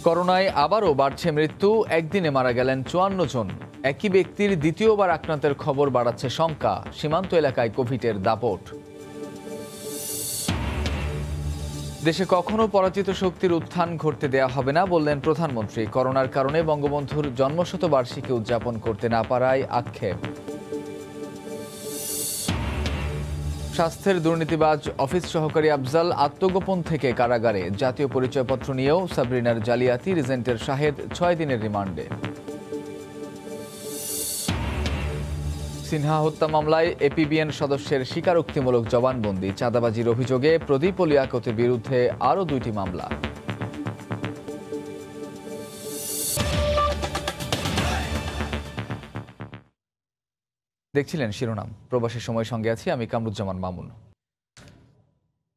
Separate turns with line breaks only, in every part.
করোনায় আবারও বাড়ছে মৃত্যু, একদিনে মারা গেলেন ৫৪ জন। একই ব্যক্তির দ্বিতীয়বার আক্রান্তের খবর বাড়াচ্ছে শঙ্কা, সীমান্ত এলাকায় কোভিডের দাপট। দেশে কখনো পরাজিত শক্তির উত্থান ঘটতে দেয়া হবে না বললেন প্রধানমন্ত্রী। করোনার কারণে বঙ্গবন্ধুর জন্মশতবার্ষিকী উদযাপন করতে না পারায় আক্ষেপ। স্বাস্থ্যের দুর্নীতিবাজ অফিস সহকারী আফজাল আত্মগোপন থেকে কারাগারে। জাতীয় পরিচয়পত্র নিয়েও সাবরিনার জালিয়াতি, রিজেন্টের শাহেদ ৬ দিনের রিমান্ডে। সিনহা হত্যা মামলায় এপিবিএন সদস্যের স্বীকারোক্তিমূলক জবানবন্দি। চাঁদাবাজির অভিযোগে প্রদীপ ও লিয়াকতের বিরুদ্ধে আরও ২টি মামলা। দেখছিলেন শিরোনাম। প্রবাসী সময় সঙ্গে আছি আমি কামরুজ্জামান মামুন।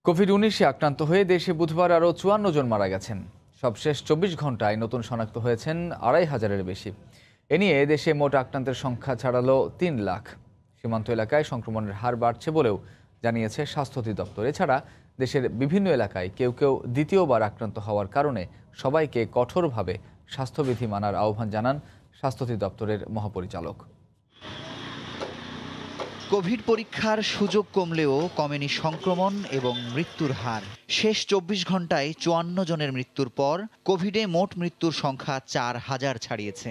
কোভিড-১৯ আক্রান্ত হয়ে দেশে বুধবার আরও ৫৪ জন মারা গেছেন। সবশেষ ২৪ ঘন্টায় নতুন শনাক্ত হয়েছেন ২৫০০-এর বেশি। এ নিয়ে দেশে মোট আক্রান্তের সংখ্যা ছাড়ালো ৩ লাখ। সীমান্ত এলাকায় সংক্রমণের হার বাড়ছে বলেও জানিয়েছে স্বাস্থ্য অধিদপ্তর। এছাড়া দেশের বিভিন্ন এলাকায় কেউ কেউ দ্বিতীয়বার আক্রান্ত হওয়ার কারণে সবাইকে কঠোরভাবে স্বাস্থ্যবিধি মানার আহ্বান জানান স্বাস্থ্য অধিদপ্তরের মহাপরিচালক।
কোভিড পরীক্ষার সুযোগ কমলেও কমেনি সংক্রমণ এবং মৃত্যুর হার। শেষ ২৪ ঘন্টায় ৫৪ জনের মৃত্যুর পর কোভিডে মোট মৃত্যুর সংখ্যা ৪,০০০ ছাড়িয়েছে।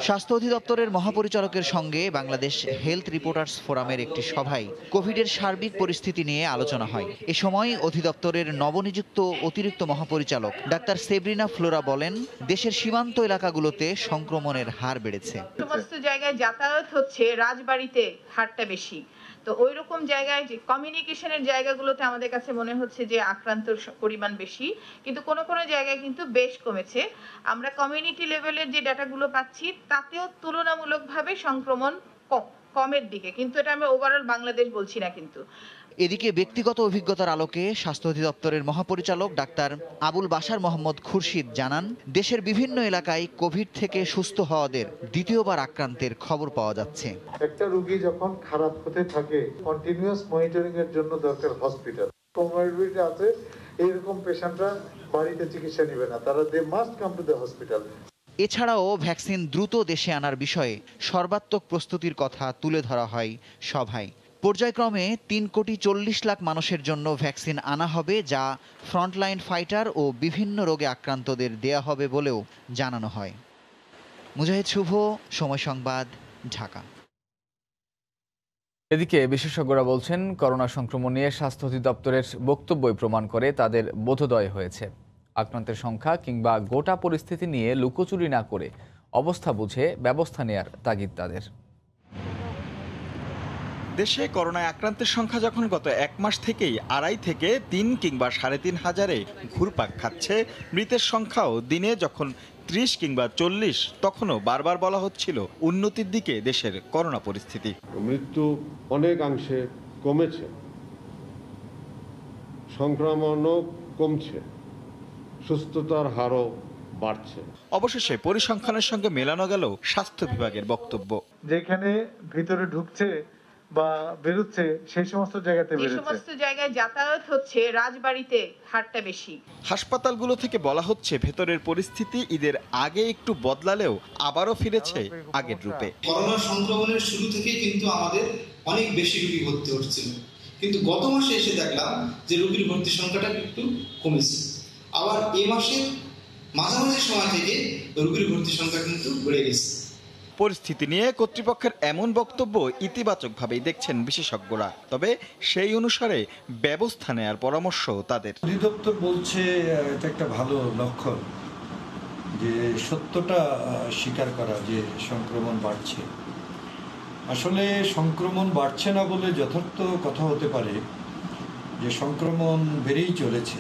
স্বাস্থ্য অধিদপ্তরের মহাপরিচালকের সঙ্গে বাংলাদেশ হেলথ রিপোর্টার্স ফোরামের একটি সভায় কোভিডের সার্বিক পরিস্থিতি নিয়ে আলোচনা হয়। এ সময় অধিদপ্তরের নবনিযুক্ত অতিরিক্ত মহাপরিচালক ডাক্তার সেব্রিনা ফ্লোরা বলেন, দেশের সীমান্ত এলাকাগুলোতে সংক্রমণের হার বেড়েছে।
সমস্ত জায়গায় যাতায়াত হচ্ছে, রাজবাড়িতে হারটা বেশি। তো ওই রকম জায়গায় যে কমিউনিকেশনের জায়গাগুলোতে আমাদের কাছে মনে হচ্ছে যে আক্রান্তর পরিমাণ বেশি, কিন্তু কোনো কোনো জায়গায় কিন্তু বেশ কমেছে। আমরা কমিউনিটি লেভেলের যে ডাটাগুলো পাচ্ছি তাতেও তুলনামূলকভাবে সংক্রমণ কমের দিকে, কিন্তু এটা আমরা ওভারঅল বাংলাদেশ বলছি না। কিন্তু
এদিকে ব্যক্তিগত অভিজ্ঞতার আলোকে স্বাস্থ্য অধিদপ্তরের মহাপরিচালক ডাক্তার আবুল বাশার মোহাম্মদ খুরশিদ জানান, দেশের বিভিন্ন এলাকায় কোভিড থেকে সুস্থ হওয়াদের দ্বিতীয়বার আক্রান্তের খবর পাওয়া যাচ্ছে।
একটা রোগী যখন খারাপ হতে থাকে, কন্টিনিউয়াস মনিটরিং এর জন্য দরকার হসপিটাল। কোমরবিডিটি আছে, এরকম পেশেন্টরা বাড়িতে চিকিৎসা নেবে না, তারা they must come to the hospital.
এছাড়াও ভ্যাকসিন দ্রুত দেশে আনার বিষয়ে সর্বাত্মক প্রস্তুতির কথা তুলে ধরা হয় সভায়। পর্যায়ক্রমে ৩,৪০,০০,০০০ মানুষের জন্য ভ্যাকসিন আনা হবে, যা ফ্রন্টলাইন ফাইটার ও বিভিন্ন রোগে আক্রান্তদের দেয়া হবে বলেও জানানো হয়। মুজাহিদ শুভ, সময় সংবাদ, ঢাকা।
এদিকে বিশেষজ্ঞরা বলছেন, করোনা সংক্রমণ নিয়ে স্বাস্থ্য অধিদপ্তরের বক্তব্যই প্রমাণ করে তাদের বোধোদয় হয়েছে। আক্রান্তের সংখ্যা কিংবা গোটা পরিস্থিতি নিয়ে লুকোচুরি না করে অবস্থা বুঝে ব্যবস্থা নেয়ার তাগিদ তাদের।
দেশে করোনায় আক্রান্তের সংখ্যা যখন গত ১ মাস থেকেই ২.৫ থেকে ৩ কিংবা ৩,৫০০-এ ঘুরপাক খাচ্ছে, মৃতের সংখ্যাও দিনে যখন ৩০ কিংবা ৪০, তখনও বারবার বলা হচ্ছিল উন্নতির দিকে দেশের করোনা পরিস্থিতি।
মৃত্যু অনেকাংশে কমেছে, সংক্রমণও কমছে, সুস্থতার হারও বাড়ছে।
অবশেষে পরিসংখ্যানের সঙ্গে মেলানো গেল স্বাস্থ্য বিভাগের বক্তব্য।
যেখানে ভিতরে ঢুকছে বা বেরোচ্ছে সেই সমস্ত জায়গাতে বেড়েছে।
সমস্ত জায়গায় যাতায়াত হচ্ছে, রাজবাড়িতে হারটা বেশি।
হাসপাতালগুলো থেকে বলা হচ্ছে ভেতরের পরিস্থিতি ঈদের আগে একটু বদলালেও আবারও ফিরেছে আগের রূপে।
করোনা সংক্রমণের শুরু থেকেই কিন্তু আমাদের অনেক বেশি রোগী ভর্তি হচ্ছিল, কিন্তু গত মাসে এসে দেখলাম যে রোগীর ভর্তির সংখ্যাটা একটু কমেছে। আবার এই মাসে মাঝামাঝি সময় থেকে রোগীর ভর্তির সংখ্যা কিন্তু বেড়ে গেছে।
পরিস্থিতি নিয়ে কর্তৃপক্ষের এমন বক্তব্য ইতিবাচকভাবেই দেখছেন বিশেষজ্ঞরা, তবে সেই অনুসারে ব্যবস্থা নেওয়ার পরামর্শ তাদের।
অধিদপ্তর বলছে এটা একটা ভালো লক্ষণ যে সত্যটা স্বীকার করা যে সংক্রমণ বাড়ছে। আসলে সংক্রমণ বাড়ছে না বলে যথার্থ কথা হতে পারে যে সংক্রমণ বেড়েই চলেছে।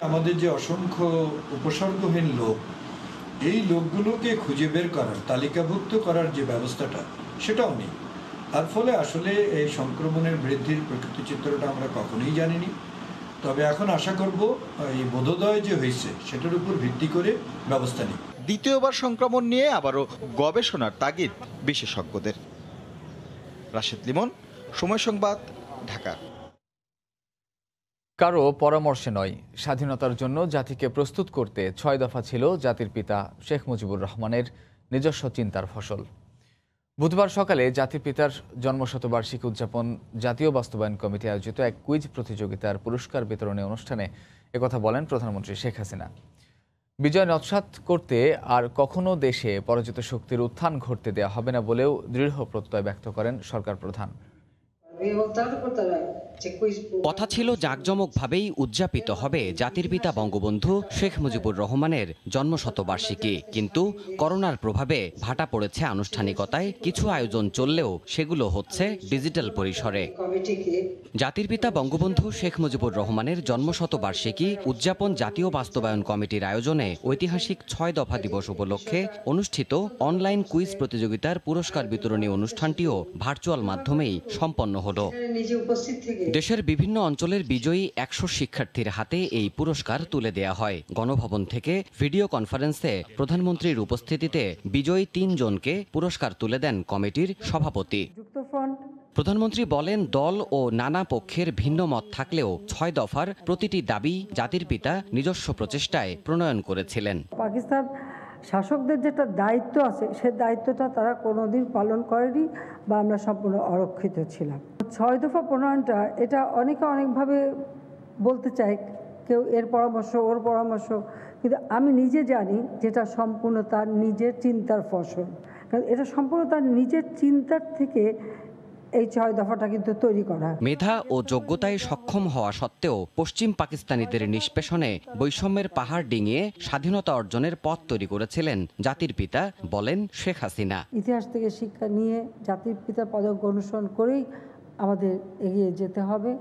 আমাদের যে অসংখ্য উপসর্গহীন লোক, এই লোকগুলোকে খুঁজে বের করার, তালিকাভুক্ত করার যে ব্যবস্থাটা, সেটাও নেই। তার ফলে আসলে এই সংক্রমণের বৃদ্ধির প্রকৃত চিত্রটা আমরা কখনোই জানিনি। তবে এখন আশা করব এই বোধোদয় যে হয়েছে সেটার উপর ভিত্তি করে ব্যবস্থা নিই।
দ্বিতীয়বার সংক্রমণ নিয়ে আবারও গবেষণার তাগিদ বিশেষজ্ঞদের। রাশেদ লিমন, সময় সংবাদ, ঢাকা।
কারো পরামর্শে নয়, স্বাধীনতার জন্য জাতিকে প্রস্তুত করতে ৬ দফা ছিল জাতির পিতা শেখ মুজিবুর রহমানের নিজস্ব চিন্তার ফসল। বুধবার সকালে জাতির পিতার জন্মশতবার্ষিকী উদযাপন জাতীয় বাস্তবায়ন কমিটি আয়োজিত এক কুইজ প্রতিযোগিতার পুরস্কার বিতরণী অনুষ্ঠানে একথা বলেন প্রধানমন্ত্রী শেখ হাসিনা। বিজয় নস্যাৎ করতে আর কখনো দেশে পরাজিত শক্তির উত্থান ঘটতে দেওয়া হবে না বলেও দৃঢ় প্রত্যয় ব্যক্ত করেন সরকার প্রধান।
কথা ছিল জাঁকজমকভাবেই উদযাপিত হবে জাতির পিতা বঙ্গবন্ধু শেখ মুজিবুর রহমানের জন্মশতবার্ষিকী, কিন্তু করোনার প্রভাবে ভাটা পড়েছে আনুষ্ঠানিকতায়। কিছু আয়োজন চললেও সেগুলো হচ্ছে ডিজিটাল পরিসরে। জাতির পিতা বঙ্গবন্ধু শেখ মুজিবুর রহমানের জন্মশতবার্ষিকী উদযাপন জাতীয় বাস্তবায়ন কমিটির আয়োজনে ঐতিহাসিক ৬ দফা দিবস উপলক্ষে অনুষ্ঠিত অনলাইন কুইজ প্রতিযোগিতার পুরস্কার বিতরণী অনুষ্ঠানটিও ভার্চুয়াল মাধ্যমেই সম্পন্ন হলো। দেশের বিভিন্ন অঞ্চলের বিজয়ী ১০০ শিক্ষার্থীর হাতে এই পুরস্কার তুলে দেয়া হয়। গণভবন থেকে ভিডিও কনফারেন্সে প্রধানমন্ত্রীর উপস্থিতিতে বিজয়ী ৩ জনকে পুরস্কার তুলে দেন কমিটির সভাপতি। প্রধানমন্ত্রী বলেন, দল ও নানা পক্ষের ভিন্ন মত থাকলেও ৬ দফার প্রতিটি দাবি জাতির পিতা নিজস্ব প্রচেষ্টায় প্রণয়ন করেছিলেন।
পাকিস্তান শাসকদের যেটা দায়িত্ব আছে সে দায়িত্বটা তারা কোনোদিন পালন করেনি বা আমরা সম্পূর্ণ অরক্ষিত ছিলাম। ৬ দফা প্রণয়নটা এটা অনেকে অনেকভাবে বলতে চায়, কেউ এর পরামর্শ ওর পরামর্শ, কিন্তু আমি নিজে জানি যেটা সম্পূর্ণ তার নিজের চিন্তার ফসল। কারণ এটা সম্পূর্ণ তার নিজের চিন্তার থেকে এই ৬ দফাটা কিন্তু তৈরি করা।
মেধা ও যোগ্যতায় সক্ষম হওয়া সত্ত্বেও পশ্চিম পাকিস্তানিদের নিষ্পেষণে বৈষম্যের পাহাড় ডিঙিয়ে স্বাধীনতা অর্জনের পথ তৈরি করেছিলেন জাতির পিতা, বলেন শেখ হাসিনা।
ইতিহাস থেকে শিক্ষা নিয়ে জাতির পিতার পদক অনুসরণ করেই আমাদের এগিয়ে যেতে হবে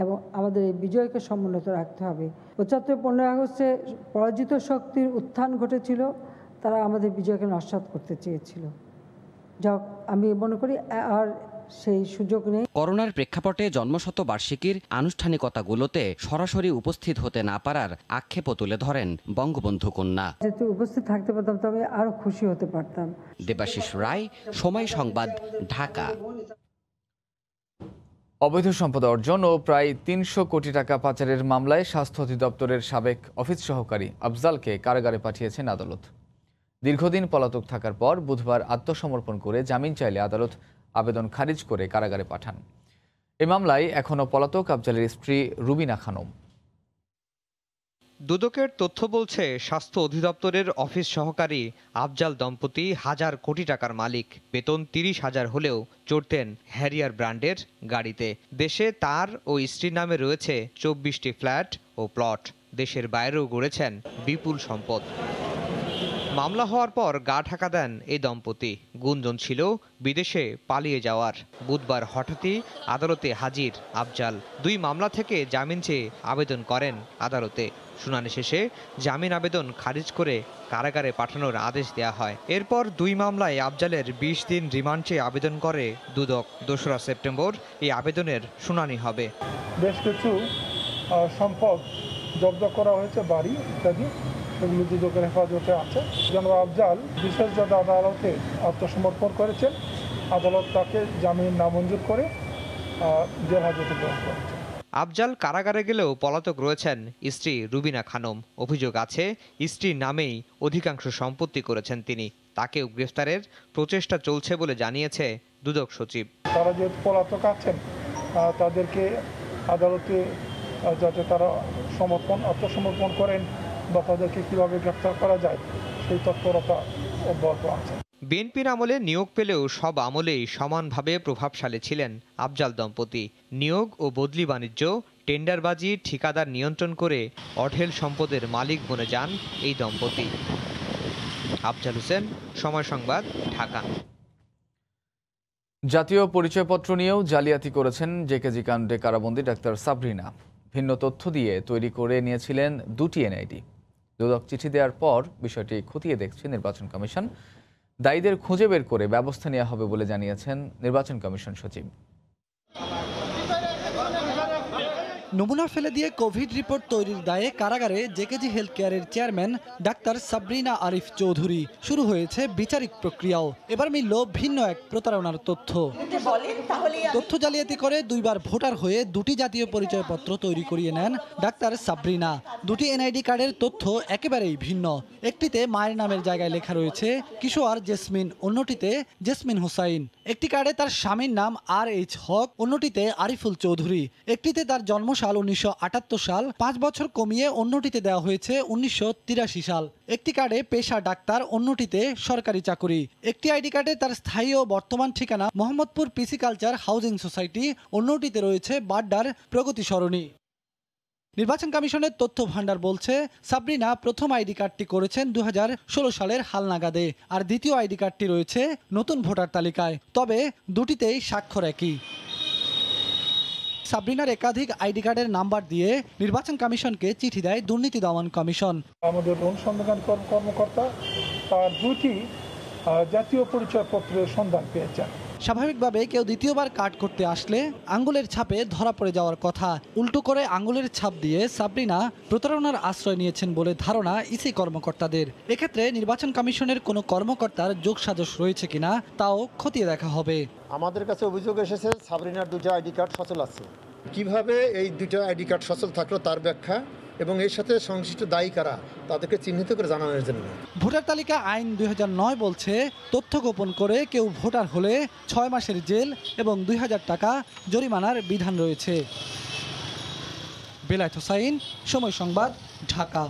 এবং আমাদের এই বিজয়কে সমুন্নত রাখতে হবে। ৭৫-১৫ আগস্টে পরাজিত শক্তির উত্থান ঘটেছিল, তারা আমাদের বিজয়কে নস্যাৎ করতে চেয়েছিল। যাক, আমি মনে করি আর সেই সুযোগ নেই।
করোনার প্রেক্ষাপটে জন্মশতবার্ষিকীর আনুষ্ঠানিকতাগুলোতে সরাসরি উপস্থিত হতে না পারার আক্ষেপও তুলে ধরেন বঙ্গবন্ধু কন্যা।
যেহেতু উপস্থিত থাকতে পারতাম তবে আরো খুশি হতে পারতাম।
দেবাশিস রায়, সময় সংবাদ, ঢাকা।
অবৈধ সম্পদ অর্জন ও প্রায় ৩০০ কোটি টাকা পাচারের মামলায় স্বাস্থ্য অধিদপ্তরের সাবেক অফিস সহকারী আফজালকে কারাগারে পাঠিয়েছেন আদালত। দীর্ঘদিন পলাতক থাকার পর বুধবার আত্মসমর্পণ করে জামিন চাইলে আদালত আবেদন খারিজ করে কারাগারে পাঠান। এই মামলায় এখনও পলাতক আফজালের স্ত্রী রুবিনা খানম।
দুদকের তথ্য বলছে, স্বাস্থ্য অধিদপ্তরের অফিস সহকারী আফজাল দম্পতি হাজার কোটি টাকার মালিক। বেতন ৩০,০০০ হলেও চড়তেন হ্যারিয়ার ব্র্যান্ডের গাড়িতে। দেশে তার ও স্ত্রীর নামে রয়েছে ২৪টি ফ্ল্যাট ও প্লট। দেশের বাইরেও গড়েছেন বিপুল সম্পদ। মামলা হওয়ার পর গা ঢাকা দেন এই দম্পতি। গুঞ্জন ছিল বিদেশে পালিয়ে যাওয়ার। বুধবার হঠাৎই আদালতে হাজির আফজাল। ২ মামলা থেকে জামিন চেয়ে আবেদন করেন আদালতে। শুনানি শেষে জামিন আবেদন খারিজ করে কারাগারে পাঠানোর আদেশ দেয়া হয়। এরপর ২ মামলায় আফজালের ২০ দিন রিমান্ড চেয়ে আবেদন করে দুদক। ২রা সেপ্টেম্বর এই আবেদনের শুনানি হবে।
বেশ কিছু সম্পদ জব্দ করা হয়েছে, বাড়ি ইত্যাদি, এগুলো দুদকের হেফাজতে আছে। জনাব আফজাল বিশেষ জজ আদালতে আত্মসমর্পণ করেছেন। আদালত তাকে জামিন নামঞ্জুর করে জেল হাজতে গ্রহণ করেছে।
আফজাল কারাগারে গেলেও পলাতক রয়েছেন স্ত্রী রুবিনা খানম। অভিযোগ আছে, স্ত্রীর নামেই অধিকাংশ সম্পত্তি করেছেন তিনি। তাকেও গ্রেফতারের প্রচেষ্টা চলছে বলে জানিয়েছে দুদক সচিব।
তারা যেহেতু পলাতক আছেন, তাদেরকে আদালতে যাতে তারা আত্মসমর্পণ করেন বা তাদেরকে কীভাবে গ্রেফতার করা যায় সেই তৎপরতা অব্যাহত আছে।
বিএনপির আমলে নিয়োগ পেলেও সব আমলেই সমানভাবে প্রভাবশালী ছিলেন আফজাল দম্পতি। নিয়োগ ও বদলি বাণিজ্য, টেন্ডারবাজি, ঠিকাদার নিয়ন্ত্রণ করে অঢেল সম্পদের মালিক বনে যান এই দম্পতি। আফজাল হোসেন, সময় সংবাদ, ঢাকা।
জাতীয় পরিচয়পত্র নিয়েও জালিয়াতি করেছেন জেকেজি কাণ্ডে কারাবন্দী ডাক্তার সাবরিনা। ভিন্ন তথ্য দিয়ে তৈরি করে নিয়েছিলেন 2টি এনআইডি। দুদক চিঠি দেওয়ার পর বিষয়টি খতিয়ে দেখছে নির্বাচন কমিশন। দায়ীদের খুঁজে বের করে ব্যবস্থা নেওয়া হবে বলে জানিয়েছেন নির্বাচন কমিশন সচিব।
নমুনা ফেলে দিয়ে কোভিড রিপোর্ট তৈরির দায়ে কারাগারে জেকেজি হেলথ কেয়ারের চেয়ারম্যান ডাক্তার সাবরিনা আরিফ চৌধুরী। শুরু হয়েছে বিচারিক প্রক্রিয়াও। এবার মিলল ভিন্ন এক প্রতারণার তথ্য। তথ্য জালিয়াতি করে 2 বার ভোটার হয়ে 2টি জাতীয় পরিচয়পত্র তৈরি করিয়ে নেন ডাক্তার সাবরিনা। 2টি এনআইডি কার্ডের তথ্য একেবারেই ভিন্ন। একটিতে মায়ের নামের জায়গায় লেখা রয়েছে কিশোর জেসমিন, অন্যটিতে জেসমিন হোসাইন। একটি কার্ডে তার স্বামীর নাম RH হক, অন্যটিতে আরিফুল চৌধুরী। একটিতে তার জন্মসাল 1978 সাল, 5 বছর কমিয়ে অন্যটিতে দেওয়া হয়েছে 1983 সাল। একটি কার্ডে পেশা ডাক্তার, অন্যটিতে সরকারি চাকুরি। একটি আইডি কার্ডে তার স্থায়ী ও বর্তমান ঠিকানা মোহাম্মদপুর পিসিকালচার হাউজিং সোসাইটি, অন্যটিতে রয়েছে বাড্ডার প্রগতি সরণি। নির্বাচন কমিশনের তথ্য ভান্ডার বলছে সাবরিনা প্রথম আইডি কার্ডটি করেছেন 2016 সালের হালনাগাদে, আর দ্বিতীয় আইডি কার্ডটি রয়েছে নতুন ভোটার তালিকায়। তবে দুটিতেই স্বাক্ষর একই। সাবরিনার একাধিক আইডি কার্ডের নাম্বার দিয়ে নির্বাচন কমিশনকে চিঠি দেয় দুর্নীতি দমন কমিশন।
আমাদের অনুসন্ধান কর্মকর্তা তার 2টি জাতীয় পরিচয়পত্রের সন্ধান পেয়েছেন।
স্বাভাবিকভাবে কেউ দ্বিতীয়বার কার্ড করতে আসলে আঙ্গুলের ছাপে ধরা পড়ে যাওয়ার কথা। উল্টো করে আঙ্গুলের ছাপ দিয়ে সাবরিনা প্রতারণার আশ্রয় নিয়েছেন বলে ধারণা ইসি কর্মকর্তাদের। এক্ষেত্রে নির্বাচন কমিশনের কোনো কর্মকর্তার যোগসাজশ রয়েছে কিনা তাও খতিয়ে দেখা হবে।
আমাদের কাছে অভিযোগ এসেছে সাবরিনার 2টা আইডি কার্ড সচল আছে। কিভাবে এই 2টা আইডি কার্ড সচল থাকলো তার ব্যাখ্যা এবং এর সাথে সংশ্লিষ্ট দায়ী কারা তাদেরকে চিহ্নিত করে জানানোর জন্য।
ভোটার তালিকা আইন 2009 বলছে তথ্য গোপন করে কেউ ভোটার হলে 6 মাসের জেল এবং 2000 টাকা জরিমানার বিধান রয়েছে। বেলায়েত হোসাইন, সময় সংবাদ, ঢাকা।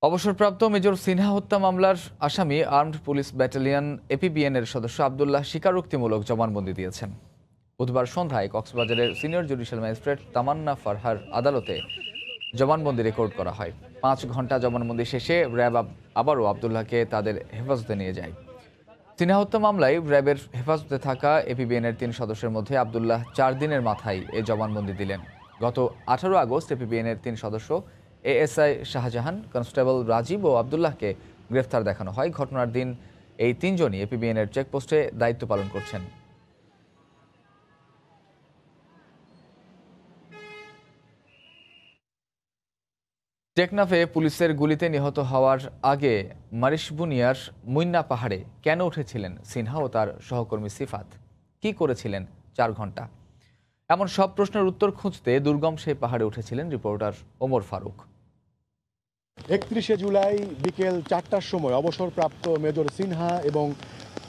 অবসরপ্রাপ্ত মেজর সিনহা হত্যা মামলার আসামি আর্মড পুলিশ ব্যাটালিয়ন APBN এর সদস্য আব্দুল্লাহ স্বীকারোক্তিমূলক জবানবন্দি দিয়েছেন। বুধবার সন্ধ্যায় কক্সবাজারের সিনিয়র জুডিশিয়াল ম্যাজিস্ট্রেট তামান্না ফারহার আদালতে জবানবন্দি রেকর্ড করা হয়। 5 ঘন্টা জবানবন্দি শেষে র্যাব আবারও আব্দুল্লাহকে তাদের হেফাজতে নিয়ে যায়। সিনহা হত্যা মামলায় র্যাবের হেফাজতে থাকা APBN এর 3 সদস্যের মধ্যে আব্দুল্লাহ 4 দিনের মাথায় এই জবানবন্দি দিলেন। গত 18 আগস্ট APBN এর 3 সদস্য ASI শাহজাহান, কনস্টেবল রাজীব ও আব্দুল্লাহকে গ্রেফতার দেখানো হয়। ঘটনার দিন এই 3 জনই APBN এর চেকপোস্টে দায়িত্ব পালন করছেন। টেকনাফে পুলিশের গুলিতে নিহত হওয়ার আগে মারিশবুনিয়ার মুন্না পাহাড়ে কেন উঠেছিলেন সিনহা ও তার সহকর্মী সিফাত? কি করেছিলেন 4 ঘন্টা? এমন সব প্রশ্নের উত্তর খুঁজতে দুর্গম সেই পাহাড়ে উঠেছিলেন রিপোর্টার ওমর ফারুক।
31শে জুলাই বিকেল 4টার সময় অবসরপ্রাপ্ত মেজর সিনহা এবং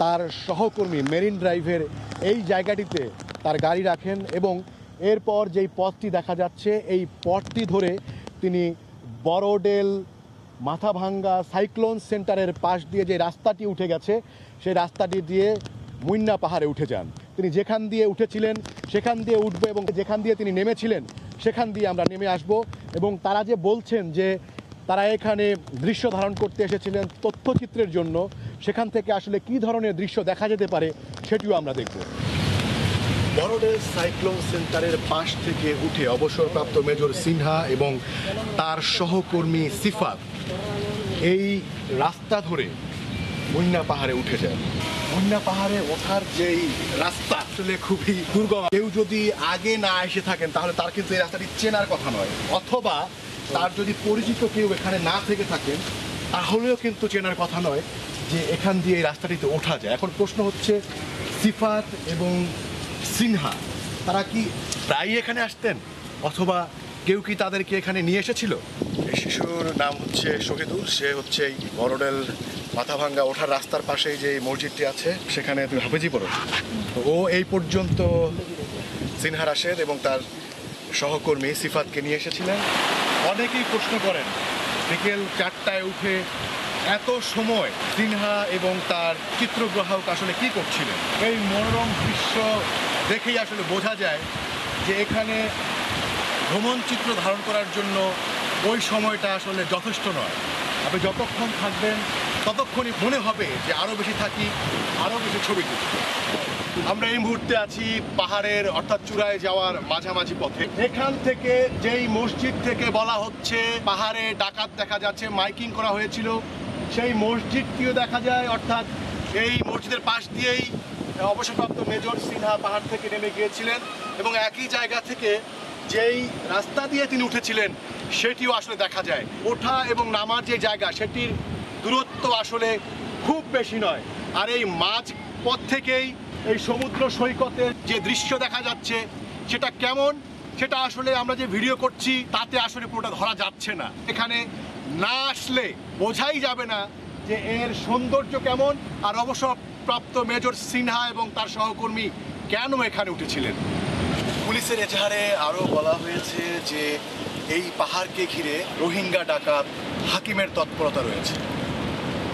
তার সহকর্মী মেরিন ড্রাইভের এই জায়গাটিতে তার গাড়ি রাখেন এবং এরপর যেই পথটি দেখা যাচ্ছে এই পথটি ধরে তিনি বড়ডেল, মাথাভাঙ্গা সাইক্লোন সেন্টারের পাশ দিয়ে যে রাস্তাটি উঠে গেছে সেই রাস্তাটি দিয়ে মুন্না পাহাড়ে উঠে যান। তিনি যেখান দিয়ে উঠেছিলেন সেখান দিয়ে উঠবো এবং যেখান দিয়ে তিনি নেমেছিলেন সেখান দিয়ে আমরা নেমে আসব। এবং তারা যে বলছেন যে তারা এখানে দৃশ্য ধারণ করতে এসেছিলেন তথ্যচিত্রের জন্য, সেখান থেকে আসলে কি ধরনের দৃশ্য দেখা যেতে পারে সেটিও আমরা দেখব। বড়ডেল সাইক্লোন সেন্টারের পাশ থেকে উঠে অবসরপ্রাপ্ত মেজর সিনহা এবং তার সহকর্মী সিফাত এই রাস্তা ধরে মুন্না পাহাড়ে উঠে যান। মুন্না পাহাড়ে ওঠার যেই রাস্তা আসলে খুবই দুর্গম। কেউ যদি আগে না এসে থাকেন তাহলে তার কিন্তু এই রাস্তাটি চেনার কথা নয়, অথবা তার যদি পরিচিত কেউ এখানে না থেকে থাকেন তাহলেও কিন্তু চেনার কথা নয় যে এখান দিয়ে এই রাস্তাটিতে ওঠা যায়। এখন প্রশ্ন হচ্ছে সিফাত এবং সিনহা তারা কি প্রায়ই এখানে আসতেন, অথবা কেউ কি তাদেরকে এখানে নিয়ে এসেছিল? এই শিশুর নাম হচ্ছে শহীদুল। সে হচ্ছে এই বড়ডেল মাথাভাঙ্গা ওঠার রাস্তার পাশেই যে মসজিদটি আছে সেখানে তুমি হাফেজি পড়ো। তো ও এই পর্যন্ত সিনহা রাশেদ এবং তার সহকর্মী সিফাতকে নিয়ে এসেছিলেন। অনেকেই প্রশ্ন করেন বিকেল 4টায় উঠে এত সময় সিনহা এবং তার চিত্রগ্রাহক আসলে কি করছিলেন। এই মনোরম দৃশ্য দেখেই আসলে বোঝা যায় যে এখানে ভ্রমণ চিত্র ধারণ করার জন্য ওই সময়টা আসলে যথেষ্ট নয়। আপনি যতক্ষণ থাকবেন ততক্ষণই মনে হবে যে আরও বেশি থাকি, আরও বেশি ছবি তুলি। আমরা এই মুহূর্তে আছি পাহাড়ের অর্থাৎ চূড়ায় যাওয়ার মাঝামাঝি পথে। এখান থেকে যেই মসজিদ থেকে বলা হচ্ছে পাহাড়ে ডাকাত দেখা যাচ্ছে, মাইকিং করা হয়েছিল, সেই মসজিদটিও দেখা যায়। অর্থাৎ এই মসজিদের পাশ দিয়েই অবসরপ্রাপ্ত মেজর সিনহা পাহাড় থেকে নেমে গিয়েছিলেন এবং একই জায়গা থেকে যেই রাস্তা দিয়ে তিনি উঠেছিলেন সেটিও আসলে দেখা যায়। ওঠা এবং নামার যে জায়গা সেটির দূরত্ব আসলে খুব বেশি নয়। আর এই মাঝ পথ থেকেই এই সমুদ্র সৈকতের যে দৃশ্য দেখা যাচ্ছে সেটা কেমন, সেটা আসলে আমরা যে ভিডিও করছি তাতে আসলে পুরোটা ধরা যাচ্ছে না। এখানে না আসলে বোঝাই যাবে না যে এর সৌন্দর্য কেমন আর অবসরপ্রাপ্ত মেজর সিনহা এবং তার সহকর্মী কেন এখানে উঠেছিলেন। পুলিশের এজাহারে আরও বলা হয়েছে যে এই পাহাড়কে ঘিরে রোহিঙ্গা ডাকাত হাকিমের তৎপরতা রয়েছে,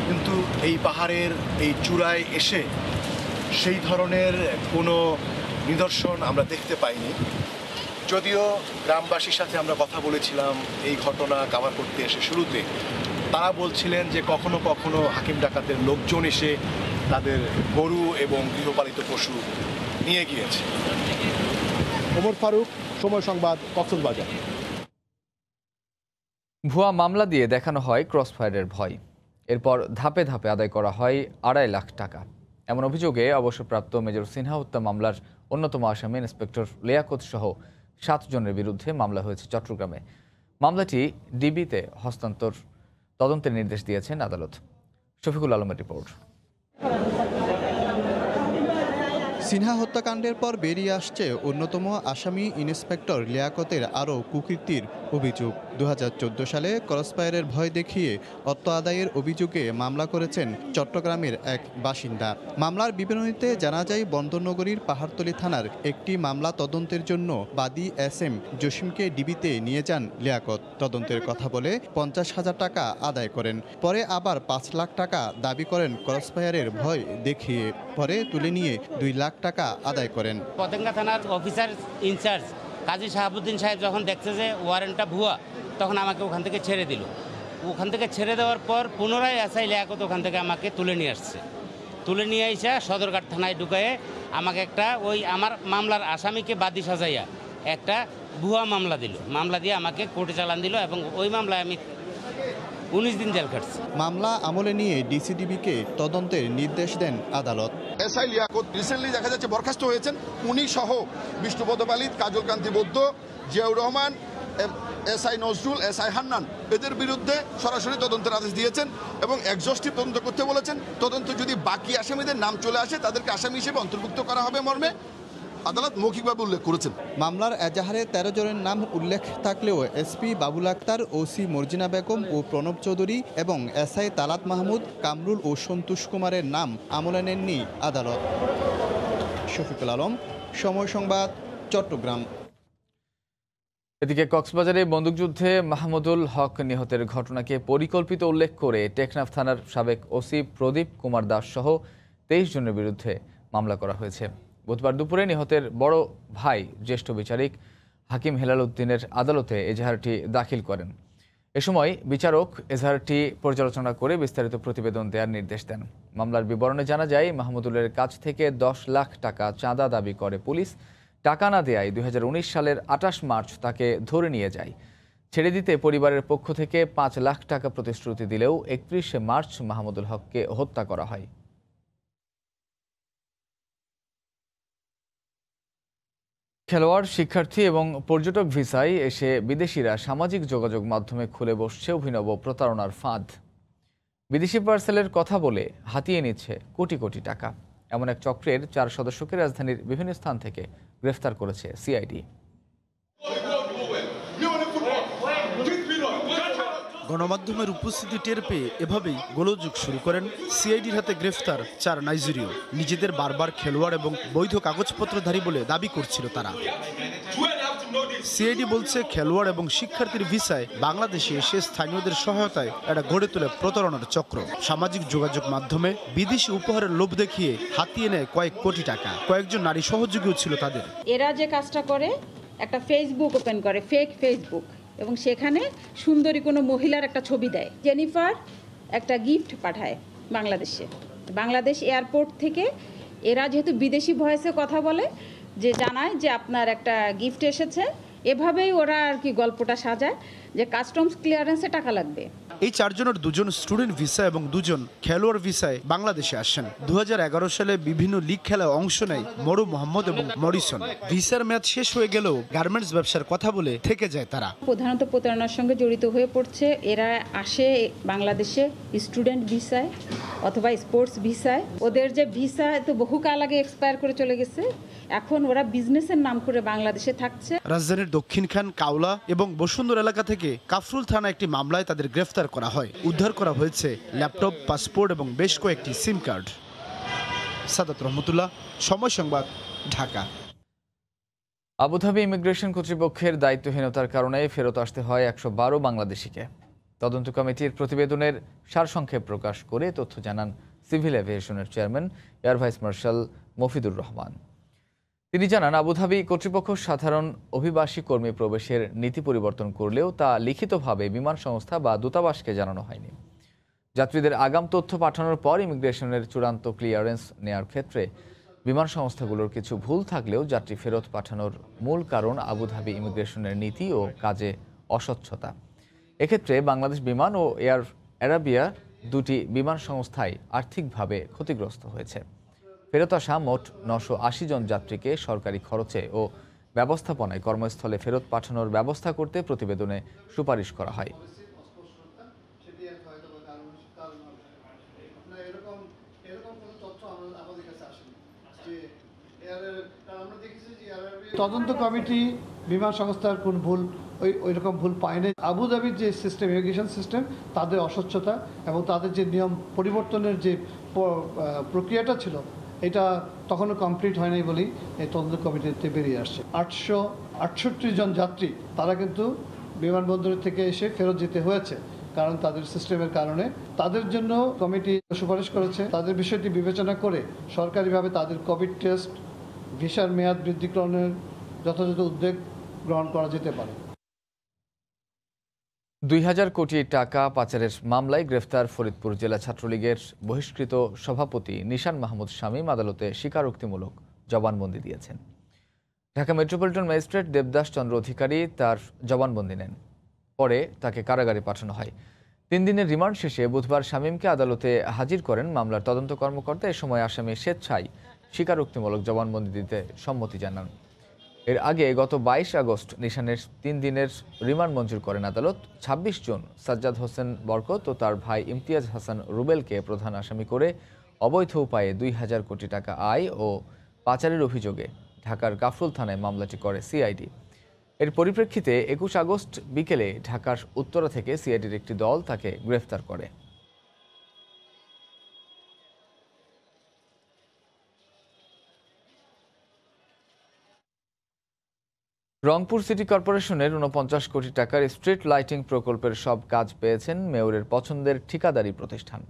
কিন্তু এই পাহাড়ের এই চূড়ায় এসে সেই ধরনের কোনো নিদর্শন আমরা দেখতে পাইনি। যদিও গ্রামবাসীর সাথে আমরা কথা বলেছিলাম এই ঘটনা কভার করতে এসে শুরুতে, তারা বলছিলেন যে কখনো কখনো হাকিম ডাকাতের লোকজন এসে তাদের গরু এবং গৃহপালিত পশু নিয়ে গিয়েছে। ওমর ফারুক, সময় সংবাদ, কক্সবাজার।
ভুয়া মামলা দিয়ে দেখানো হয় ক্রসফায়ারের ভয়, এরপর ধাপে ধাপে আদায় করা হয় 2.5 লাখ টাকা। এমন অভিযোগে অবসরপ্রাপ্ত মেজর সিনহা হত্যা মামলার অন্যতম আসামি ইন্সপেক্টর লিয়াকত সহ 7 জনের বিরুদ্ধে মামলা হয়েছে চট্টগ্রামে। মামলাটি ডিবিতে হস্তান্তর তদন্তের নির্দেশ দিয়েছেন আদালত। শফিকুল আলমের রিপোর্ট।
সিনহা হত্যাকাণ্ডের পর বেরিয়ে আসছে অন্যতম আসামি ইন্সপেক্টর লিয়াকতের আরও কুকীর্তির অভিযোগ। 2014 সালে ক্রসফায়ারের ভয় দেখিয়ে অর্থ আদায়ের অভিযোগে মামলা করেছেন চট্টগ্রামের এক বাসিন্দা। মামলার বিবরণীতে জানা যায় বন্দরনগরীর পাহাড়তলী থানার একটি মামলা তদন্তের জন্য বাদী SM জসিমকে ডিবিতে নিয়ে যান লিয়াকত। তদন্তের কথা বলে 50,000 টাকা আদায় করেন, পরে আবার 5 লাখ টাকা দাবি করেন ক্রসফায়ারের ভয় দেখিয়ে, পরে তুলে নিয়ে 2 লাখ টাকা আদায় করেন।
পতেঙ্গা থানার অফিসার ইনচার্জ কাজী শাহাবুদ্দিন সাহেব যখন দেখছে যে ওয়ারেন্টটা ভুয়া, তখন আমাকে ওখান থেকে ছেড়ে দিল। ওখান থেকে ছেড়ে দেওয়ার পর পুনরায় SI লিয়াকত ওখান থেকে আমাকে তুলে নিয়ে আসছে। তুলে নিয়ে এসে সদরঘাট থানায় ঢুকায়ে আমাকে একটা ওই আমার মামলার আসামিকে বাদী সাজাইয়া একটা ভুয়া মামলা দিল। মামলা দিয়ে আমাকে কোর্টে চালান দিল এবং ওই মামলায় আমি 19 দিন জেল খাটছি।
মামলা আমলে নিয়ে DCDBকে তদন্তের নির্দেশ দেন আদালত।
SI লিয়াকত রিসেন্টলি দেখা যাচ্ছে বরখাস্ত হয়েছেন। উনি সহ বিষ্ণুপদ পালিত, কাজল কান্তি বৌদ্ধ, জিয়াউর রহমান, SI নজরুল, SI হান্নান এদের বিরুদ্ধে সরাসরি তদন্তের আদেশ দিয়েছেন এবং এক্সস্টিভ তদন্ত করতে বলেছেন। তদন্ত যদি বাকি আসামিদের নাম চলে আসে তাদেরকে আসামি হিসেবে অন্তর্ভুক্ত করা হবে মর্মে আদালত মৌখিকভাবে উল্লেখ করেছেন।
মামলার এজাহারে 13 জনের নাম উল্লেখ থাকলেও SP বাবুল আক্তার, OC মর্জিনা বেগম ও প্রণব চৌধুরী এবং SI তালাত মাহমুদ, কামরুল ও সন্তোষ কুমারের নাম আমলে নেননি আদালত। শফিকুল আলম, সময় সংবাদ, চট্টগ্রাম।
এদিকে কক্সবাজারে বন্দুকযুদ্ধে মাহমুদুল হক নিহতের ঘটনাকে পরিকল্পিত উল্লেখ করে টেকনাফ থানার সাবেক OC প্রদীপ কুমার দাস সহ 23 জনের বিরুদ্ধে মামলা করা হয়েছে। বুধবার দুপুরে নিহতের বড় ভাই জ্যেষ্ঠ বিচারিক হাকিম হেলাল উদ্দিনের আদালতে এজাহারটি দাখিল করেন। এ সময় বিচারক এজাহারটি পর্যালোচনা করে বিস্তারিত প্রতিবেদন দেওয়ার নির্দেশ দেন। মামলার বিবরণে জানা যায়, মাহমুদুলের কাছ থেকে 10 লাখ টাকা চাঁদা দাবি করে পুলিশ। টাকা না দেয়ায় 2019 সালের 28 মার্চ তাকে ধরে নিয়ে যায়। ছেড়ে দিতে পরিবারের পক্ষ থেকে 5 লাখ টাকা প্রতিশ্রুতি দিলেও 31 মার্চ মাহমুদুল হককে হত্যা করা হয়। খেলোয়াড়, শিক্ষার্থী এবং পর্যটক ভিসায় এসে বিদেশিরা সামাজিক যোগাযোগ মাধ্যমে খুলে বসছে অভিনব প্রতারণার ফাঁদ। বিদেশি পার্সেলের কথা বলে হাতিয়ে নিচ্ছে কোটি কোটি টাকা। এমন এক চক্রের 4 সদস্যকে রাজধানীর বিভিন্ন স্থান থেকে গ্রেফতার করেছে CID।
গণমাধ্যমের উপস্থিতি টের পেয়ে এভাবেই গোলযোগ শুরু করেন CIDর হাতে গ্রেফতার 4 নাইজেরীয়। নিজেদের বারবার খেলোয়াড় এবং বৈধ কাগজপত্রধারী বলে দাবি করছিল তারা। CID বলছে, খেলোয়াড় এবং শিক্ষার্থীর ভিসায় বাংলাদেশে এসে স্থানীয়দের সহায়তায় এটা গড়ে তোলে প্রতারণার চক্র। সামাজিক যোগাযোগ মাধ্যমে বিদেশি উপহারের লোভ দেখিয়ে হাতিয়ে নেয় কয়েক কোটি টাকা। কয়েকজন নারী সহযোগীও ছিল তাদের।
এরা যে কাজটা করে, একটা ফেসবুক ওপেন করে, ফেক ফেসবুক, এবং সেখানে সুন্দরী কোনো মহিলার একটা ছবি দেয়। জেনিফার একটা গিফট পাঠায় বাংলাদেশে। বাংলাদেশ এয়ারপোর্ট থেকে এরা যেহেতু বিদেশি ভয়েসে কথা বলে, যে জানায় যে আপনার একটা গিফট এসেছে, এভাবেই ওরা আর কি গল্পটা সাজায় যে কাস্টমস ক্লিয়ারেন্সে টাকা লাগবে।
এই 4 জনের 2 জন স্টুডেন্ট ভিসা এবং 2 জন খেলোয়াড় ভিসায় বাংলাদেশে আসেন। 2011 সালে বিভিন্ন লিগ খেলায় অংশ নেয় মরু মোহাম্মদ এবং মরিসন। ভিসার মেয়াদ শেষ হয়ে গেলেও গার্মেন্টস ব্যবসার কথা বলে থেকে যায় তারা।
প্রধানত প্রতারণার সঙ্গে জড়িত হয়ে পড়ছে। এরা আসে বাংলাদেশে স্টুডেন্ট ভিসায় অথবা স্পোর্টস ভিসায়। ওদের যে ভিসা তো বহুকাল আগে এক্সপায়ার করে চলে গেছে, এখন ওরা বিজনেসের নাম করে বাংলাদেশে থাকছে।
রাজধানীর দক্ষিণখান, কাওলা এবং বসুন্ধরা এলাকা থেকে কাফরুল থানা একটি মামলায় তাদের গ্রেফতার করা হয়। উদ্ধার করা হয়েছে ল্যাপটপ, পাসপোর্ট এবং বেশ কয়েকটি সিম কার্ড। সাদাত রহমতুল্লাহ, সময় সংবাদ, ঢাকা।
আবুধাবি ইমিগ্রেশন কর্তৃপক্ষের দায়িত্বহীনতার কারণে ফেরত আসতে হয় 112 বাংলাদেশিকে। তদন্ত কমিটির প্রতিবেদনের সারসংক্ষেপ প্রকাশ করে তথ্য জানান সিভিল এভিয়েশনের chairman air vice marshal Mofidur Rahman. তিনি জানান, আবুধাবি কর্তৃপক্ষ সাধারণ অভিবাসী কর্মী প্রবেশের নীতি পরিবর্তন করলেও তা লিখিতভাবে বিমান সংস্থা বা দূতাবাসকে জানানো হয়নি। যাত্রীদের আগাম তথ্য পাঠানোর পর ইমিগ্রেশনের চূড়ান্ত ক্লিয়ারেন্স নেয়ার ক্ষেত্রে বিমান সংস্থাগুলোর কিছু ভুল থাকলেও যাত্রী ফেরত পাঠানোর মূল কারণ আবুধাবি ইমিগ্রেশনের নীতি ও কাজে অস্বচ্ছতা। এক্ষেত্রে বাংলাদেশ বিমান ও এয়ার অ্যারাবিয়া দুটি বিমান সংস্থাই আর্থিকভাবে ক্ষতিগ্রস্ত হয়েছে। ফেরত আসা মোট 980 জন যাত্রীকে সরকারি খরচে ও ব্যবস্থাপনায় কর্মস্থলে ফেরত পাঠানোর ব্যবস্থা করতে প্রতিবেদনে সুপারিশ করা হয়।
তদন্ত কমিটি বিমান সংস্থার কোন ভুল ওই রকম ভুল পায়নি। আবুধাবির যে সিস্টেম, ইমিগ্রেশন সিস্টেম, তাদের অস্বচ্ছতা এবং তাদের যে নিয়ম পরিবর্তনের যে প্রক্রিয়াটা ছিল, এটা তখনও কমপ্লিট হয় নাই বলেই এই তদন্ত কমিটিতে বেরিয়ে আসছে। 868 জন যাত্রী তারা কিন্তু বিমানবন্দর থেকে এসে ফেরত যেতে হয়েছে, কারণ তাদের সিস্টেমের কারণে। তাদের জন্য কমিটি সুপারিশ করেছে তাদের বিষয়টি বিবেচনা করে সরকারিভাবে তাদের কোভিড টেস্ট, ভিসার মেয়াদ বৃদ্ধিকরণের যথাযথ উদ্যোগ গ্রহণ করা যেতে পারে।
2000 কোটি টাকা পাচারের মামলায় গ্রেফতার ফরিদপুর জেলা ছাত্রলীগের বহিষ্কৃত সভাপতি নিশান মাহমুদ শামীম আদালতে স্বীকারোক্তিমূলক জবানবন্দি দিয়েছেন। ঢাকা মেট্রোপলিটন ম্যাজিস্ট্রেট দেবদাস চন্দ্র অধিকারী তার জবানবন্দি নেন। পরে তাকে কারাগারে পাঠানো হয়। 3 দিনের রিমান্ড শেষে বুধবার শামীমকে আদালতে হাজির করেন মামলার তদন্ত কর্মকর্তা। এ সময় আসামি স্বেচ্ছায় স্বীকারোক্তিমূলক জবানবন্দি দিতে সম্মতি জানান। এর আগে গত 22 আগস্ট নিশানের 3 দিনের রিমান্ড মঞ্জুর করেন আদালত। 26 জুন সাজ্জাদ হোসেন বরকত ও তার ভাই ইমতিয়াজ হাসান রুবেলকে প্রধান আসামি করে অবৈধ উপায়ে 2000 কোটি টাকা আয় ও পাচারের অভিযোগে ঢাকার কাফরুল থানায় মামলাটি করে সিআইডি। এর পরিপ্রেক্ষিতে 21 আগস্ট বিকেলে ঢাকার উত্তরা থেকে সিআইডির একটি দল তাকে গ্রেফতার করে। রংপুর সিটি কর্পোরেশনের 49 কোটি টাকার স্ট্রিট লাইটিং প্রকল্পের সব কাজ পেয়েছেন মেয়রের পছন্দের ঠিকাদারি প্রতিষ্ঠান।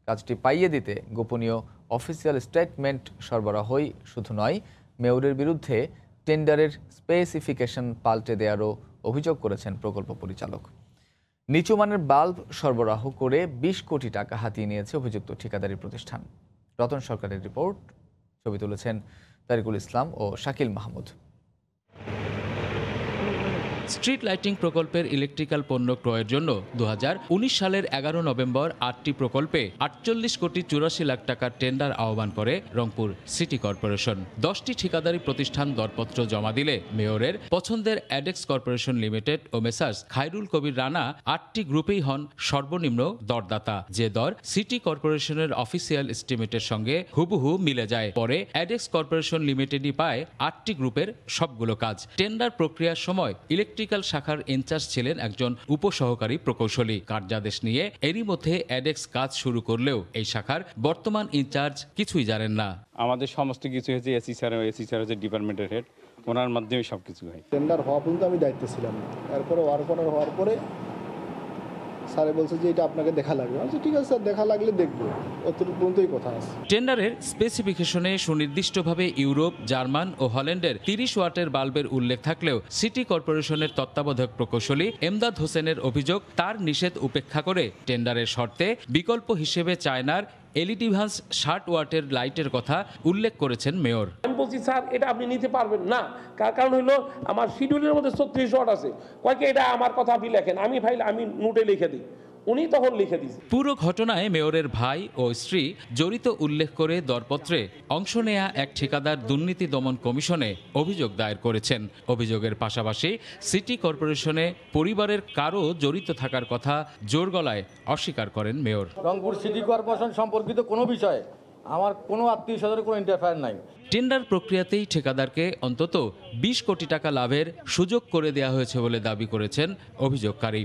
কাজটি পাইয়ে দিতে গোপনীয় অফিসিয়াল স্টেটমেন্ট সরবরাহই শুধু নয়, মেয়রের বিরুদ্ধে টেন্ডারের স্পেসিফিকেশন পাল্টে দেওয়ারও অভিযোগ করেছেন প্রকল্প পরিচালক। নিচু মানের বাল্ব সরবরাহ করে 20 কোটি টাকা হাতিয়ে নিয়েছে অভিযুক্ত ঠিকাদারি প্রতিষ্ঠান। রতন সরকারের রিপোর্ট, ছবি তুলেছেন তারিকুল ইসলাম ও শাকিল মাহমুদ।
স্ট্রিট লাইটিং প্রকল্পের ইলেকট্রিক্যাল পণ্য ক্রয়ের জন্য 2019 সালের 11 নভেম্বর 8টি প্রকল্পে 48 কোটি 84 লাখ টাকার টেন্ডার আহ্বান করে রংপুর সিটি কর্পোরেশন। 10টি ঠিকাদারি প্রতিষ্ঠান দরপত্র জমা দিলে মেয়রের পছন্দের অ্যাডেক্স কর্পোরেশন লিমিটেড ও মেসার্স খায়রুল কবির রানা 8টি গ্রুপেই হন সর্বনিম্ন দরদাতা। যে দর সিটি কর্পোরেশনের অফিসিয়াল এস্টিমেটের সঙ্গে হুবহু মিলে যায়। পরে অ্যাডেক্স কর্পোরেশন লিমিটেডই পায় 8টি গ্রুপের সবগুলো কাজ। টেন্ডার প্রক্রিয়ার সময় ইলেকট্রিক্যাল শাখার ইনচার্জ ছিলেন একজন উপসহকারী প্রকৌশলী। কার্যাদেশ নিয়ে এরই মধ্যে অ্যাডেক্স কাজ শুরু করলেও এই শাখার বর্তমান ইনচার্জ কিছুই জানেন না।
আমাদের সমস্ত কিছু হয়েছে এসি স্যার হচ্ছে ডিপার্টমেন্টের হেড, ওনার মাধ্যমে সবকিছু হয়।
টেন্ডার হওয়া পর্যন্ত আমি দায়িত্বে ছিলাম, তারপরে হওয়ার পরে স্যারে বলছে যে এটা আপনাকে দেখা লাগবে। আচ্ছা ঠিক আছে স্যার, দেখা লাগলে দেখবো, অতটুকু পর্যন্তই কথা আছে।
টেন্ডারের স্পেসিফিকেশনে সুনির্দিষ্টভাবে ইউরোপ, জার্মান ও হল্যান্ডের 30 ওয়াটের বাল্বের উল্লেখ থাকলেও সিটি কর্পোরেশনের তত্ত্বাবধায়ক প্রকৌশলী এমদাদ হোসেনের অভিযোগ তার নিষেধ উপেক্ষা করে টেন্ডারের শর্তে বিকল্প হিসেবে চায়নার এলইডি ভান্স 60 ওয়াটের লাইটের কথা উল্লেখ করেছেন মেয়র।
আমি বলছি স্যার এটা আপনি নিতে পারবেন না, কারণ হলো আমার শিডিউলের মধ্যে 36 ওয়াট আছে, কয়েকে এটা আমার কথা আপনি লেখেন, আমি ফাইল আমি নোটে লিখে দিই, উনি তখন লিখে দিয়েছেন।
পুরো ঘটনায় মেয়রের ভাই ও স্ত্রী জড়িত উল্লেখ করে দরপত্রে অংশ নেয়া এক ঠিকাদার দুর্নীতি দমন কমিশনে অভিযোগ দায়ের করেছেন। অভিযোগের পাশাপাশি সিটি কর্পোরেশনে পরিবারের কারো জড়িত থাকার কথা জোর গলায় অস্বীকার করেন মেয়র।
রংপুর সিটি কর্পোরেশন সম্পর্কিত কোনো বিষয়ে আমার কোনো আত্মীয় স্বজনের কোনো ইন্টারফেয়ার নাই।
টেন্ডার প্রক্রিয়াতেই ঠিকাদারকে অন্তত 20 কোটি টাকা লাভের সুযোগ করে দেওয়া হয়েছে বলে দাবি করেছেন অভিযোগকারী।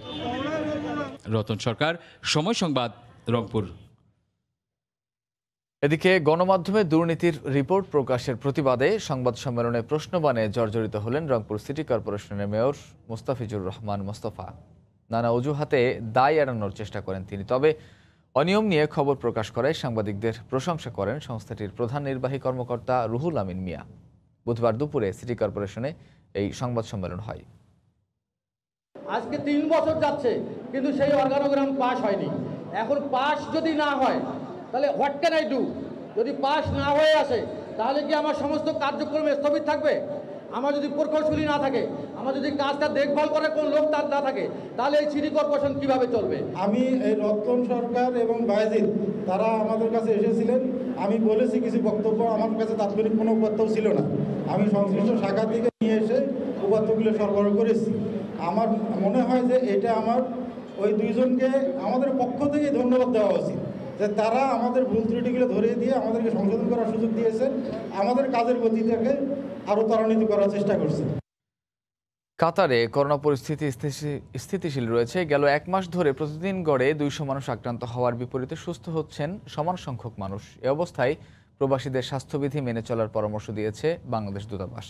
রতন সরকার, সময় সংবাদ, রংপুর।
এদিকে গণমাধ্যমে দুর্নীতির রিপোর্ট প্রকাশের প্রতিবাদে সংবাদ সম্মেলনে প্রশ্নবাণে জর্জরিত হলেন রংপুর সিটি কর্পোরেশনের মেয়র মোস্তাফিজুর রহমান মোস্তফা। নানা অজুহাতে দায় এড়ানোর চেষ্টা করেন তিনি। তবে অনিয়ম নিয়ে খবর প্রকাশ করায় সাংবাদিকদের প্রশংসা করেন সংস্থাটির প্রধান নির্বাহী কর্মকর্তা রুহুল আমিন মিয়া। বুধবার দুপুরে সিটি কর্পোরেশনে এই সংবাদ সম্মেলন হয়।
আজকে 3 বছর যাচ্ছে কিন্তু সেই অর্গানোগ্রাম পাস হয়নি। এখন পাস যদি না হয় তাহলে হোয়াট ক্যান আই ডু? যদি পাস না হয়ে আসে তাহলে কি আমার সমস্ত কার্যক্রম স্থগিত থাকবে? আমার যদি প্রকৌশলী না থাকে, আমার যদি কাজটা দেখভাল করার কোন লোক তার না থাকে, তাহলে এই সিটি কর্পোরেশন কিভাবে চলবে?
আমি এই রতন সরকার এবং বায়েজিদ তারা আমাদের কাছে এসেছিলেন, আমি বলেছি কিছু বক্তব্য, আমার কাছে তাৎক্ষণিক কোনো বক্তব্য ছিল না, আমি সংশ্লিষ্ট শাখা থেকে নিয়ে এসে উপাত্তগুলো সরবরাহ করেছি। আমার মনে হয় যে এটা আমার ওই দুইজনকে আমাদের পক্ষ থেকে ধন্যবাদ দেওয়া উচিত যে তারা আমাদের ভুল ত্রুটিগুলো ধরিয়ে দিয়ে আমাদেরকে সংশোধন করার সুযোগ দিয়েছেন, আমাদের কাজের গতিটাকে আরও ত্বরান্বিত করার চেষ্টা করছেন।
কাতারে করোনা পরিস্থিতি স্থিতিশীল রয়েছে। গেল 1 মাস ধরে প্রতিদিন গড়ে 200 মানুষ আক্রান্ত হওয়ার বিপরীতে সুস্থ হচ্ছেন সমান সংখ্যক মানুষ। এ অবস্থায় প্রবাসীদের স্বাস্থ্যবিধি মেনে চলার পরামর্শ দিয়েছে বাংলাদেশ দূতাবাস।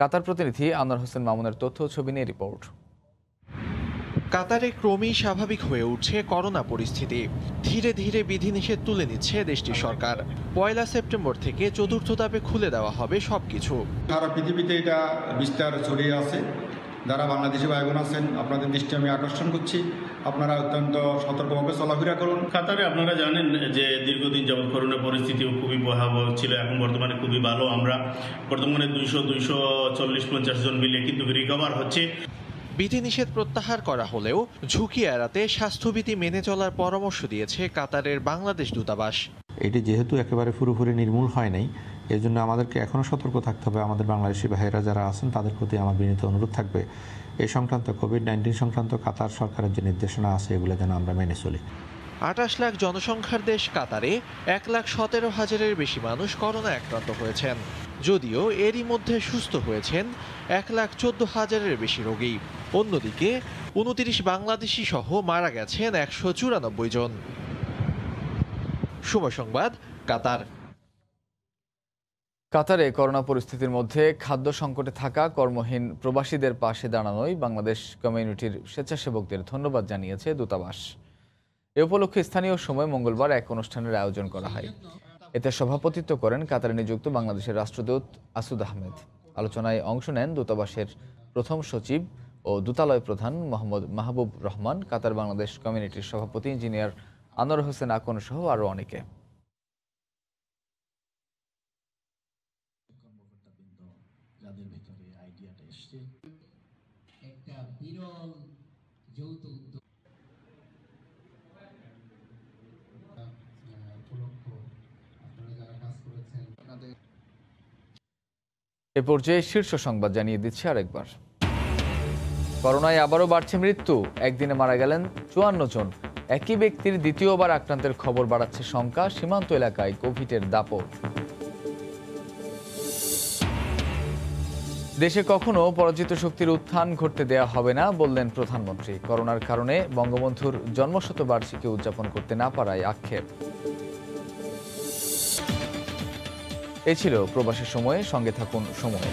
কাতার প্রতিনিধি আনোয়ার হোসেন মামুনের তথ্য ছবি নিয়ে রিপোর্ট।
কাতারে ক্রমেই স্বাভাবিক হয়ে উঠছে করোনা পরিস্থিতি। ধীরে ধীরে বিধিনিষেধ তুলে নিচ্ছে দেশটির সরকার। 1 সেপ্টেম্বর থেকে 4র্থ ধাপে খুলে দেওয়া হবে সবকিছু।
সারা পৃথিবীতে এটা বিস্তার ছড়িয়ে আছে। যারা বাংলাদেশি ভাই বোন আছেন, আপনাদের দৃষ্টি আমি আকর্ষণ করছি, আপনারা অত্যন্ত সতর্কভাবে চলাফেরা করুন।
কাতারে আপনারা জানেন যে দীর্ঘদিন যাবৎ করোনা পরিস্থিতিও খুবই ভয়াবহ ছিল, এখন বর্তমানে খুবই ভালো। আমরা বর্তমানে 240-250 জন মিলে কিন্তু রিকভার হচ্ছে।
বিধিনিষেধ প্রত্যাহার করা হলেও ঝুঁকি এড়াতে স্বাস্থ্যবিধি মেনে চলার পরামর্শ দিয়েছে কাতারের বাংলাদেশ দূতাবাস।
এটি যেহেতু একেবারে পুরোপুরি নির্মূল হয় নাই, এর জন্য আমাদেরকে এখনও সতর্ক থাকতে হবে। আমাদের বাংলাদেশি ভাইয়েরা যারা আছেন তাদের প্রতি আমার বিনীত অনুরোধ থাকবে, এই সংক্রান্ত কোভিড-19 সংক্রান্ত কাতার সরকারের যে নির্দেশনা আছে এগুলো যেন আমরা মেনে চলি।
28 লাখ জনসংখ্যার দেশ কাতারে 1,17,000-এর বেশি মানুষ করোনা আক্রান্ত হয়েছেন। যদিও এরই মধ্যে সুস্থ হয়েছেন 1,14,000-এর বেশি রোগী। অন্যদিকে 29 বাংলাদেশি সহ মারা গেছেন 194 জন। সময় সংবাদ, কাতার।
কাতারে করোনা পরিস্থিতির মধ্যে খাদ্য সংকটে থাকা কর্মহীন প্রবাসীদের পাশে দাঁড়ানোয় বাংলাদেশ কমিউনিটির স্বেচ্ছাসেবকদের ধন্যবাদ জানিয়েছে দূতাবাস। এ উপলক্ষে স্থানীয় সময় মঙ্গলবার এক অনুষ্ঠানের আয়োজন করা হয়। এতে সভাপতিত্ব করেন কাতারে নিযুক্ত বাংলাদেশের রাষ্ট্রদূত আসুদ আহমেদ। আলোচনায় অংশ নেন দূতাবাসের প্রথম সচিব ও দূতালয় প্রধান মোহাম্মদ মাহবুব রহমান, কাতার বাংলাদেশ কমিউনিটির সভাপতি ইঞ্জিনিয়ার আনোয়ার হোসেন আকন সহ আরও অনেকে। এ পর্যায়ে শীর্ষ সংবাদ জানিয়ে দিচ্ছে আরেকবার। করোনায় আবারও বাড়ছে মৃত্যু, একদিনে মারা গেলেন 54 জন। একই ব্যক্তির দ্বিতীয়বার আক্রান্তের খবর বাড়াচ্ছে শঙ্কা, সীমান্ত এলাকায় কোভিডের দাপট। দেশে কখনো পরাজিত শক্তির উত্থান ঘটতে দেয়া হবে না বললেন প্রধানমন্ত্রী। করোনার কারণে বঙ্গবন্ধুর জন্মশতবার্ষিকী উদযাপন করতে না পারায় আক্ষেপ। এ ছিল প্রবাসী সময়ে, সঙ্গে থাকুন সময়।